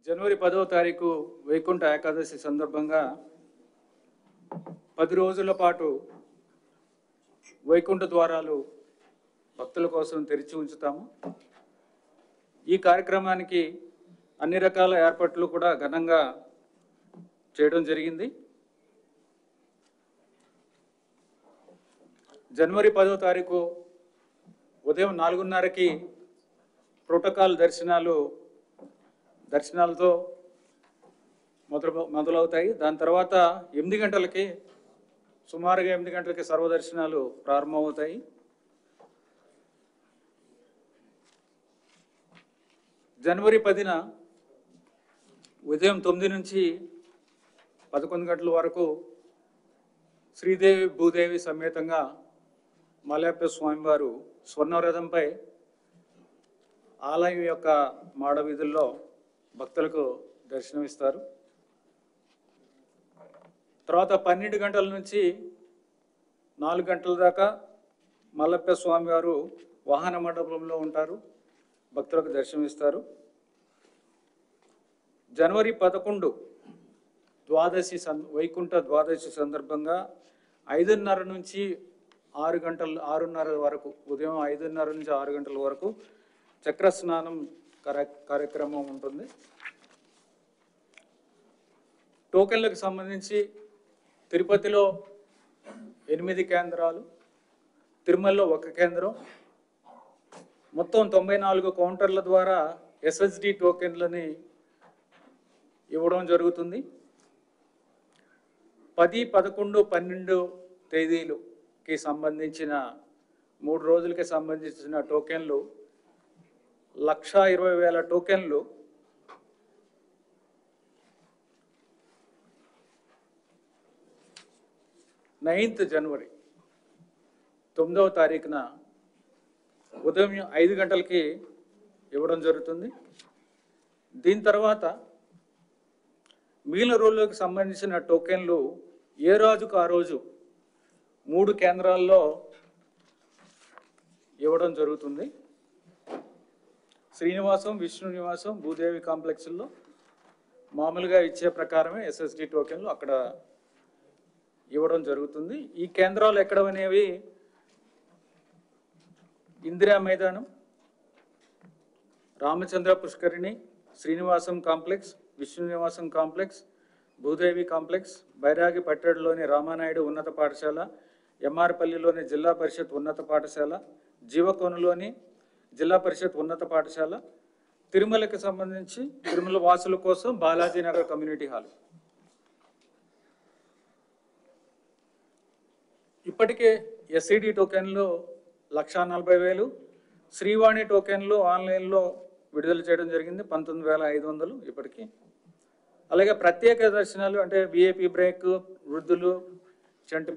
జనవరి 10వ తారీఖు వైకుంఠ ఏకాదశి సందర్భంగా 10 రోజుల పాటు వైకుంఠ ద్వారాలు భక్తుల కోసం తెరిచి ఉంచుతాము. ఈ కార్యక్రమానికి అన్ని రకాల ఏర్పాట్లు కూడా ఘనంగా చేయడం జరిగింది. జనవరి 10వ తారీఖు ఉదయం 4:30కి ప్రోటోకాల్ దర్శనాలతో మొదలవుతాయి. దాని తర్వాత 8 గంటలకి సుమారుగా 8 గంటలకి సర్వదర్శనాలు ప్రారంభమవుతాయి. జనవరి 10న ఉదయం 9 నుంచి 11 గంటల వరకు శ్రీదేవి భూదేవి సమేతంగా మలయప్ప స్వామివారు స్వర్ణరథంపై ఆలయం యొక్క మాడ వీధుల్లో భక్తులకు దర్శనమిస్తారు. తర్వాత 12 గంటల నుంచి 4 గంటల దాకా మలయప్ప స్వామివారు వాహన మండపంలో ఉంటారు, భక్తులకు దర్శనమిస్తారు. జనవరి 11 వైకుంఠ ద్వాదశి సందర్భంగా 5:30 నుంచి 6:30 వరకు, ఉదయం 5:30 నుంచి 6 గంటల వరకు చక్ర స్నానం కార్యక్రమం ఉంటుంది. టోకెన్లకు సంబంధించి తిరుపతిలో 8 కేంద్రాలు, తిరుమలలో 1 కేంద్రం, మొత్తం 94 కౌంటర్ల ద్వారా SSD టోకెన్లని ఇవ్వడం జరుగుతుంది. 10, 11, 12 తేదీలకి సంబంధించిన 3 రోజులకి సంబంధించిన టోకెన్లు 1,20,000 టోకెన్లు జనవరి 9వ తారీఖున ఉదయం 5 గంటలకి ఇవ్వడం జరుగుతుంది. దీని తర్వాత మిగిలిన రోజులకు సంబంధించిన టోకెన్లు ఏ రోజుకు ఆ రోజు 3 కేంద్రాల్లో ఇవ్వడం జరుగుతుంది. శ్రీనివాసం, విష్ణు నివాసం, భూదేవి కాంప్లెక్స్లో మామూలుగా ఇచ్చే ప్రకారమే SSD టోకెన్లు అక్కడ ఇవ్వడం జరుగుతుంది. ఈ కేంద్రాలు ఎక్కడనేవి ఇందిరా మైదానం, రామచంద్ర పుష్కరిణి, శ్రీనివాసం కాంప్లెక్స్, విష్ణు నివాసం కాంప్లెక్స్, భూదేవి కాంప్లెక్స్, బైరాగి పట్టణంలోని రామానాయుడు ఉన్నత పాఠశాల, ఎంఆర్పల్లిలోని జిల్లా పరిషత్ ఉన్నత పాఠశాల, జీవకోనలోని జిల్లా పరిషత్ ఉన్నత పాఠశాల, తిరుమలకి సంబంధించి తిరుమల వాసుల కోసం బాలాజీనగర్ కమ్యూనిటీ హాల్. ఇప్పటికే SCD టోకెన్లు 1,40,000, శ్రీవాణి టోకెన్లు ఆన్లైన్లో విడుదల చేయడం జరిగింది 19,500 ఇప్పటికీ. అలాగే ప్రత్యేక దర్శనాలు అంటే VIP బ్రేక్, వృద్ధులు, చంటి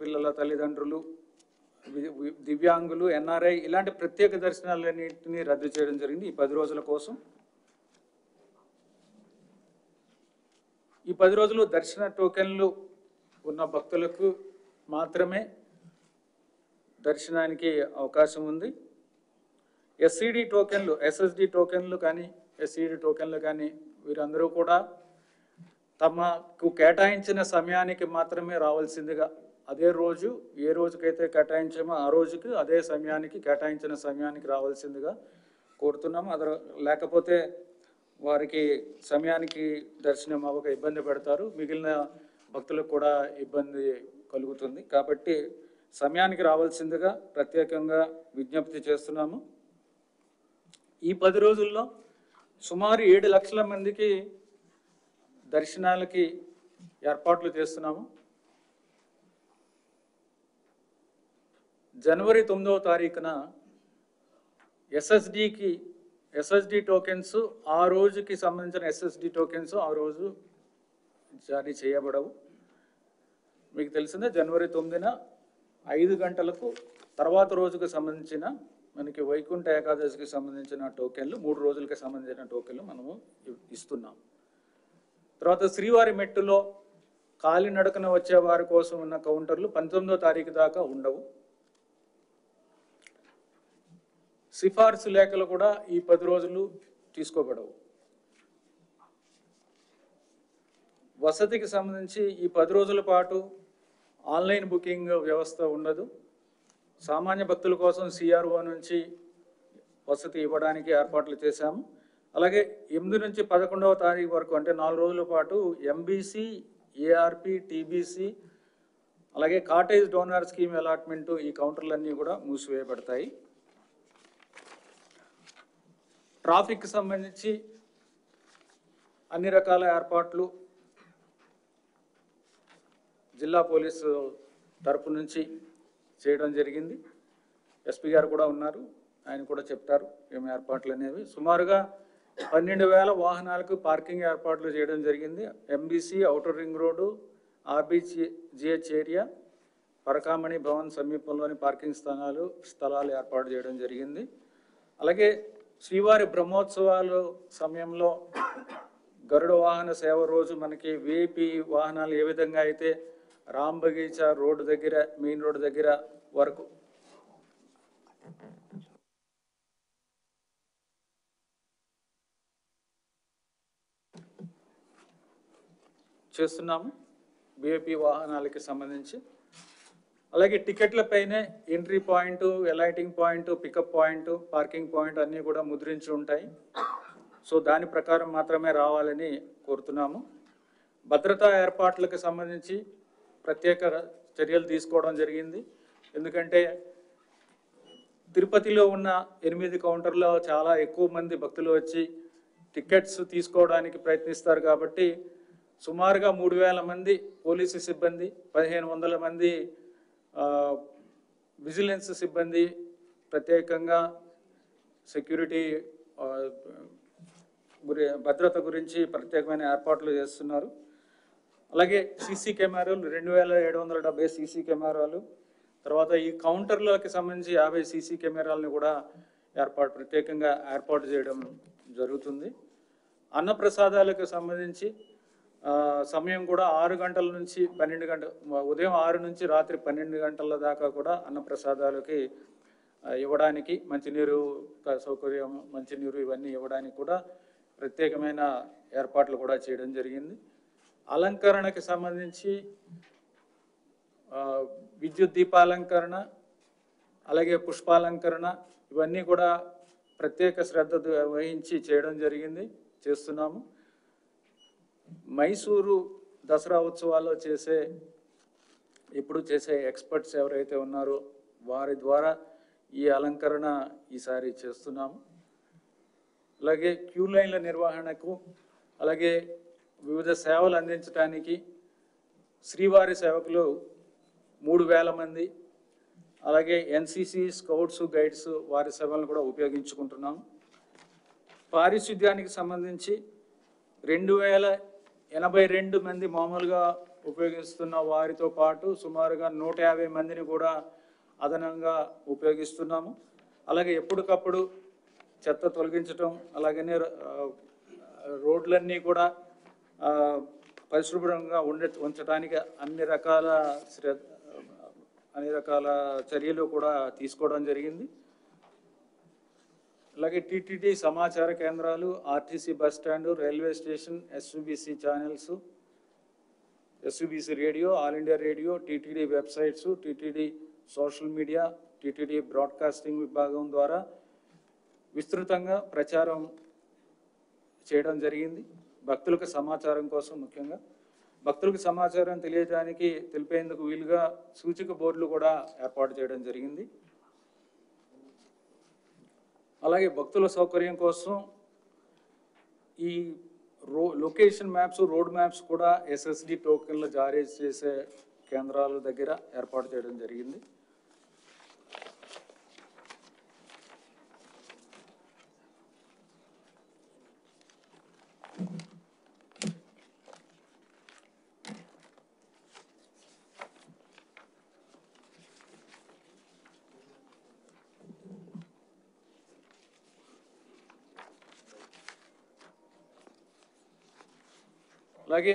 పిల్లల తల్లిదండ్రులు, దివ్యాంగులు, NRI ఇలాంటి ప్రత్యేక దర్శనాలన్నింటినీ రద్దు చేయడం జరిగింది ఈ 10 రోజుల కోసం. ఈ 10 రోజులు దర్శన టోకెన్లు ఉన్న భక్తులకు మాత్రమే దర్శనానికి అవకాశం ఉంది. SCD టోకెన్లు, SSD టోకెన్లు కానీ SCD టోకెన్లు కానీ వీరందరూ కూడా తమకు కేటాయించిన సమయానికి మాత్రమే రావాల్సిందిగా, అదే రోజు ఏ రోజుకైతే కేటాయించామో ఆ రోజుకి అదే సమయానికి కేటాయించిన సమయానికి రావాల్సిందిగా కోరుతున్నాము. లేకపోతే వారికి సమయానికి దర్శనం అవ్వక ఇబ్బంది పెడతారు, మిగిలిన భక్తులకు కూడా ఇబ్బంది కలుగుతుంది. కాబట్టి సమయానికి రావాల్సిందిగా ప్రత్యేకంగా విజ్ఞప్తి చేస్తున్నాము. ఈ 10 రోజుల్లో సుమారు 7 లక్షల మందికి దర్శనాలకి ఏర్పాట్లు చేస్తున్నాము. జనవరి 9వ తారీఖున SSD టోకెన్స్ ఆ రోజుకి సంబంధించిన SSD టోకెన్స్ ఆ రోజు జారీ చేయబడవు. మీకు తెలిసిందే, జనవరి 9న 5 గంటలకు తర్వాత రోజుకు సంబంధించిన మనకి వైకుంఠ ఏకాదశికి సంబంధించిన టోకెన్లు 3 రోజులకి సంబంధించిన టోకెన్లు మనము ఇస్తున్నాం. తర్వాత శ్రీవారి మెట్టులో కాలినడకన వచ్చే వారి కోసం ఉన్న కౌంటర్లు 19వ తారీఖు దాకా ఉండవు. సిఫార్సు లేఖలు కూడా ఈ 10 రోజులు తీసుకోబడవు. వసతికి సంబంధించి ఈ 10 రోజుల పాటు ఆన్లైన్ బుకింగ్ వ్యవస్థ ఉండదు. సామాన్య భక్తుల కోసం సిఆర్ఓ నుంచి వసతి ఇవ్వడానికి ఏర్పాట్లు చేశాము. అలాగే 8 నుంచి 11వ తారీఖు వరకు అంటే 4 రోజుల పాటు ఎంబీసీ, ఏఆర్పి, టీబీసీ అలాగే కాటేజ్ డోనర్ స్కీమ్ అలాట్మెంటు ఈ కౌంటర్లన్నీ కూడా మూసివేయబడతాయి. ట్రాఫిక్కి సంబంధించి అన్ని రకాల ఏర్పాట్లు జిల్లా పోలీసు తరపు నుంచి చేయడం జరిగింది. ఎస్పీ గారు కూడా ఉన్నారు, ఆయన కూడా చెప్తారు ఏమి ఏర్పాట్లు అనేవి. సుమారుగా 12,000 వాహనాలకు పార్కింగ్ ఏర్పాట్లు చేయడం జరిగింది. MBC, outer ring road, RBGH area, Parakamani Bhavan సమీపంలోని పార్కింగ్ స్థలాలు ఏర్పాటు చేయడం జరిగింది. అలాగే శ్రీవారి బ్రహ్మోత్సవాలు సమయంలో గరుడ వాహన సేవ రోజు మనకి విఐపి వాహనాలు ఏ విధంగా అయితే రామ్ బగీచా రోడ్డు దగ్గర, మెయిన్ రోడ్డు దగ్గర వరకు చేస్తున్నాము విఐపి వాహనాలకి సంబంధించి. అలాగే టికెట్లపైనే entry point, alighting point, pickup point, parking point అన్నీ కూడా ముద్రించి ఉంటాయి. సో దాని ప్రకారం మాత్రమే రావాలని కోరుతున్నాము. భద్రతా ఏర్పాట్లకు సంబంధించి ప్రత్యేక చర్యలు తీసుకోవడం జరిగింది. ఎందుకంటే తిరుపతిలో ఉన్న 8 కౌంటర్లో చాలా ఎక్కువ మంది భక్తులు వచ్చి టికెట్స్ తీసుకోవడానికి ప్రయత్నిస్తారు కాబట్టి సుమారుగా 3,000 మంది పోలీసు సిబ్బంది, 1,500 మంది విజిలెన్స్ సిబ్బంది ప్రత్యేకంగా సెక్యూరిటీ భద్రత గురించి ప్రత్యేకమైన ఏర్పాట్లు చేస్తున్నారు. అలాగే సీసీ కెమెరాలు 2,770 సీసీ కెమెరాలు, తర్వాత ఈ కౌంటర్లకి సంబంధించి 50 సీసీ కెమెరాలను కూడా ప్రత్యేకంగా ఏర్పాటు చేయడం జరుగుతుంది. అన్నప్రసాదాలకు సంబంధించి సమయం కూడా 6 గంటల నుంచి 12 గంటల, ఉదయం 6 నుంచి రాత్రి 12 గంటల దాకా కూడా అన్నప్రసాదాలకి ఇవ్వడానికి, మంచినీరు సౌకర్యం, మంచినీరు ఇవన్నీ ఇవ్వడానికి కూడా ప్రత్యేకమైన ఏర్పాట్లు కూడా చేయడం జరిగింది. అలంకరణకి సంబంధించి విద్యుత్ దీపాలంకరణ, అలాగే పుష్పాలంకరణ ఇవన్నీ కూడా ప్రత్యేక శ్రద్ధ వహించి చేయడం చేస్తున్నాము. మైసూరు దసరా ఉత్సవాల్లో ఎప్పుడు చేసే ఎక్స్పర్ట్స్ ఎవరైతే ఉన్నారో వారి ద్వారా ఈ అలంకరణ ఈసారి చేస్తున్నాము. అలాగే క్యూ లైన్ల నిర్వహణకు, అలాగే వివిధ సేవలు అందించడానికి శ్రీవారి సేవకులు 3,000 మంది, అలాగే ఎన్సిసి, స్కౌట్స్, గైడ్స్ వారి సేవలను కూడా ఉపయోగించుకుంటున్నాము. పారిశుద్ధ్యానికి సంబంధించి 2,082 మంది మామూలుగా ఉపయోగిస్తున్న వారితో పాటు సుమారుగా 150 మందిని కూడా అదనంగా ఉపయోగిస్తున్నాము. అలాగే ఎప్పటికప్పుడు చెత్త తొలగించడం, అలాగనే రోడ్లన్నీ కూడా పరిశుభ్రంగా ఉంచడానికి అన్ని రకాల చర్యలు కూడా తీసుకోవడం జరిగింది. అలాగే టీటీడీ సమాచార కేంద్రాలు, RTC bus stand, railway station, SUBC channels, SUBC radio, all India radio, TTD websites, TTD social media, TTD broadcasting విభాగం ద్వారా విస్తృతంగా ప్రచారం చేయడం జరిగింది. భక్తులకు సమాచారం కోసం, ముఖ్యంగా భక్తులకు సమాచారం తెలిపేందుకు వీలుగా సూచిక బోర్డులు కూడా ఏర్పాటు చేయడం జరిగింది. అలాగే భక్తుల సౌకర్యం కోసం ఈ లొకేషన్ మ్యాప్స్, రోడ్ మ్యాప్స్ కూడా ఎస్ఎస్డి టోకెన్లు జారీ చేసే కేంద్రాల దగ్గర ఏర్పాటు చేయడం జరిగింది. అలాగే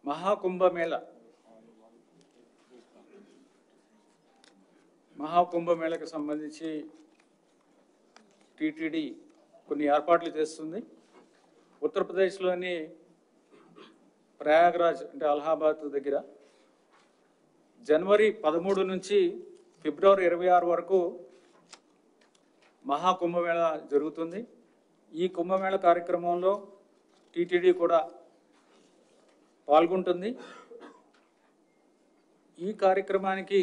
మహాకుంభమేళ మహాకుంభమేళకు సంబంధించి టీటీడీ కొన్ని ఏర్పాట్లు చేస్తుంది. ఉత్తరప్రదేశ్లోని ప్రయాగ్రాజ్ అంటే అలహాబాద్ దగ్గర జనవరి 13 నుంచి ఫిబ్రవరి 26 వరకు మహాకుంభమేళ జరుగుతుంది. ఈ కుంభమేళ కార్యక్రమంలో టీటీడీ కూడా పాల్గొంటుంది. ఈ కార్యక్రమానికి,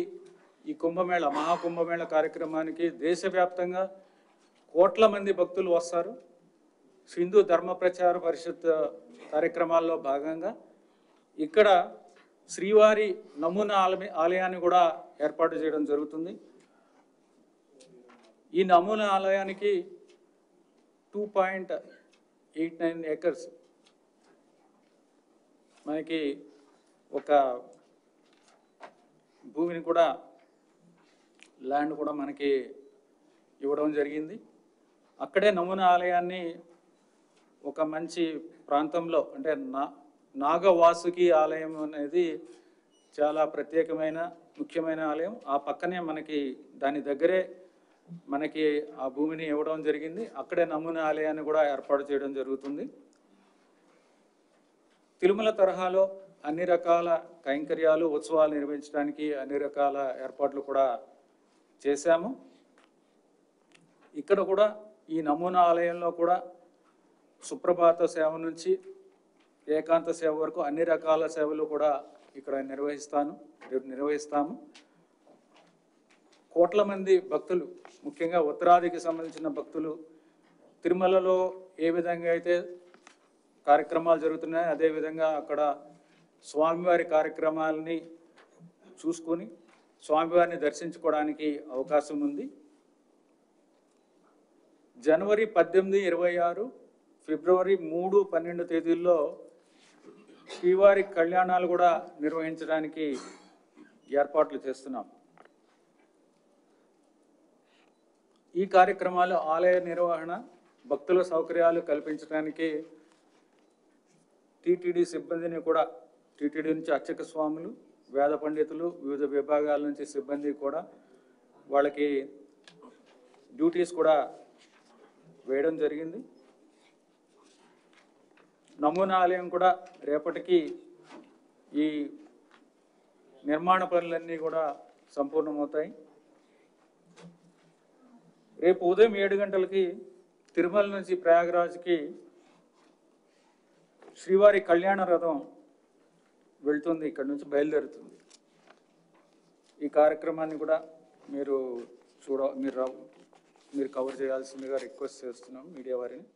ఈ కుంభమేళ మహాకుంభమేళ కార్యక్రమానికి దేశవ్యాప్తంగా కోట్ల మంది భక్తులు వస్తారు. హిందూ ధర్మ ప్రచార పరిషత్ కార్యక్రమాల్లో భాగంగా ఇక్కడ శ్రీవారి నమూనా ఆలయాన్ని కూడా ఏర్పాటు చేయడం జరుగుతుంది. ఈ నమూనా ఆలయానికి 2.89 acres మనకి ఒక భూమిని కూడా, ల్యాండ్ కూడా మనకి ఇవ్వడం జరిగింది. అక్కడే నమూనా ఆలయాన్ని ఒక మంచి ప్రాంతంలో, అంటే నాగవాసుకి ఆలయం అనేది చాలా ప్రత్యేకమైన ముఖ్యమైన ఆలయం. ఆ పక్కనే మనకి దాని దగ్గరే మనకి ఆ భూమిని ఇవ్వడం జరిగింది. అక్కడే నమూనా ఆలయాన్ని కూడా ఏర్పాటు చేయడం జరుగుతుంది. తిరుమల తరహాలో అన్ని రకాల కైంకర్యాలు, ఉత్సవాలు నిర్వహించడానికి అన్ని రకాల ఏర్పాట్లు కూడా చేశాము. ఇక్కడ కూడా ఈ నమూనా ఆలయంలో కూడా సుప్రభాత సేవ నుంచి ఏకాంత సేవ వరకు అన్ని రకాల సేవలు కూడా ఇక్కడ నిర్వహిస్తాము. కోట్ల మంది భక్తులు, ముఖ్యంగా ఉత్తరాదికి సంబంధించిన భక్తులు తిరుమలలో ఏ విధంగా అయితే కార్యక్రమాలు జరుగుతున్నాయో అదేవిధంగా అక్కడ స్వామివారి కార్యక్రమాలని చూసుకొని స్వామివారిని దర్శించుకోవడానికి అవకాశం ఉంది. జనవరి 18, 26, ఫిబ్రవరి 3, 12 తేదీల్లో శ్రీవారి కళ్యాణాలు కూడా నిర్వహించడానికి ఏర్పాట్లు చేస్తున్నాం. ఈ కార్యక్రమాలు ఆలయ నిర్వహణ, భక్తుల సౌకర్యాలు కల్పించడానికి టీటీడీ సిబ్బందిని కూడా, టీటీడీ నుంచి అర్చక స్వాములు, వేద పండితులు, వివిధ విభాగాల నుంచి సిబ్బంది కూడా వాళ్ళకి డ్యూటీస్ కూడా వేయడం జరిగింది. నమూనా ఆలయం కూడా రేపటికి ఈ నిర్మాణ పనులన్నీ కూడా సంపూర్ణమవుతాయి. రేపు ఉదయం 7 గంటలకి తిరుమల నుంచి ప్రయాగరాజ్కి శ్రీవారి కళ్యాణ రథం వెళ్తుంది, ఇక్కడ నుంచి బయలుదేరుతుంది. ఈ కార్యక్రమాన్ని కూడా మీరు కవర్ చేయాల్సిందిగా రిక్వెస్ట్ చేస్తున్నాం మీడియా వారిని.